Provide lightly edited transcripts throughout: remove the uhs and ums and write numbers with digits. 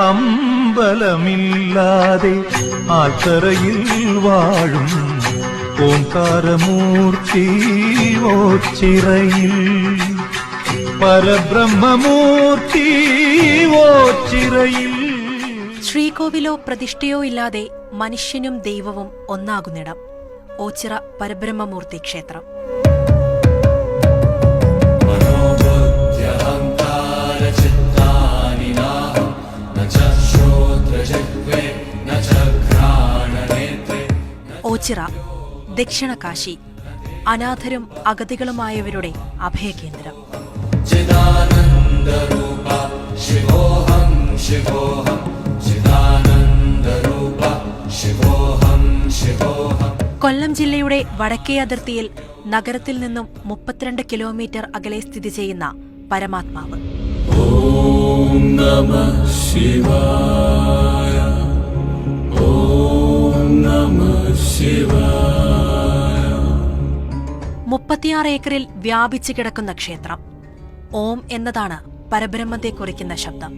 അമ്പലമില്ലാതെ ആൽത്തറയിൽ വാഴും ഓംകാരമൂർത്തി ഓച്ചിറയിൽ, പരബ്രഹ്മമൂർത്തി ഓച്ചിറയിൽ. ശ്രീകോവിലോ പ്രതിഷ്ഠയോ ഇല്ലാതെ മനുഷ്യനും ദൈവവും ഒന്നാകുന്നിടം ഓച്ചിറ പരബ്രഹ്മമൂർത്തി ക്ഷേത്രം. ഓച്ചിറ ദക്ഷിണ കാശി, അനാഥരും അഗതികളുമായവരുടെ അഭയകേന്ദ്രം. കൊല്ലം ജില്ലയുടെ വടക്കേ അതിർത്തിയിൽ നഗരത്തിൽ നിന്നും 32 കിലോമീറ്റർ അകലെ സ്ഥിതി ചെയ്യുന്ന പരമാത്മാവ്. ഓം നമഃ ശിവായ, ഓം നമഃ ശിവായ. 36 ഏക്കറിൽ വ്യാപിച്ചു കിടക്കുന്ന ക്ഷേത്രം. ഓം എന്നതാണ് പരബ്രഹ്മത്തെ കുറിക്കുന്ന ശബ്ദം.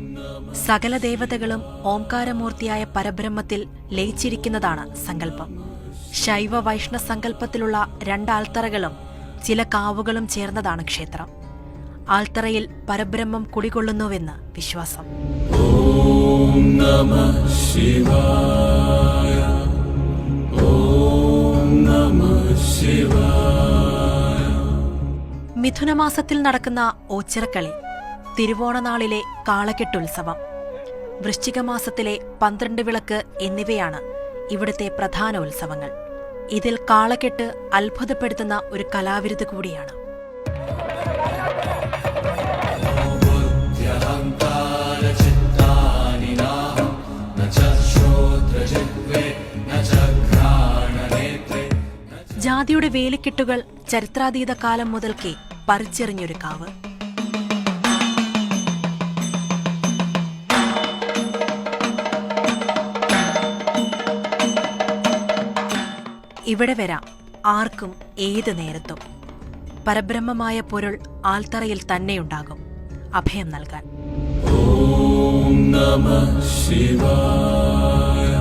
സകല ദേവതകളും ഓംകാരമൂർത്തിയായ പരബ്രഹ്മത്തിൽ ലയിച്ചിരിക്കുന്നതാണ് സങ്കല്പം. ശൈവ വൈഷ്ണവ സങ്കല്പത്തിലുള്ള 2 ആൽത്തറകളും ചില കാവുകളും ചേർന്നതാണ് ക്ഷേത്രം. ആൽത്തറയിൽ പരബ്രഹ്മം കുടികൊള്ളുന്നുവെന്ന് വിശ്വാസം. ഓം നമഃ ശിവായ, ഓം നമഃ ശിവായ. മിഥുനമാസത്തിൽ നടക്കുന്ന ഓച്ചിറക്കളി, തിരുവോണനാളിലെ കാളകെട്ടുത്സവം, വൃശ്ചികമാസത്തിലെ 12 വിളക്ക് എന്നിവയാണ് ഇവിടുത്തെ പ്രധാന ഉത്സവങ്ങൾ. ഇതിൽ കാളകെട്ട് അത്ഭുതപ്പെടുത്തുന്ന ഒരു കലാവിരുത് കൂടിയാണ്. ജാതിയുടെ വേലിക്കെട്ടുകൾ ചരിത്രാതീത കാലം മുതൽക്കേ പറിച്ചെറിഞ്ഞൊരു കാവ്. ഇവിടെ വരാം ആർക്കും ഏത് നേരത്തും. പരബ്രഹ്മമായ പൊരുൾ ആൽത്തറയിൽ തന്നെയുണ്ടാകും അഭയം നൽകാൻ. ഓം നമഃ ശിവായ,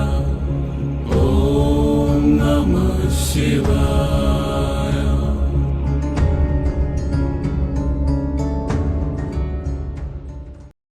ഓം നമഃ ശിവായ.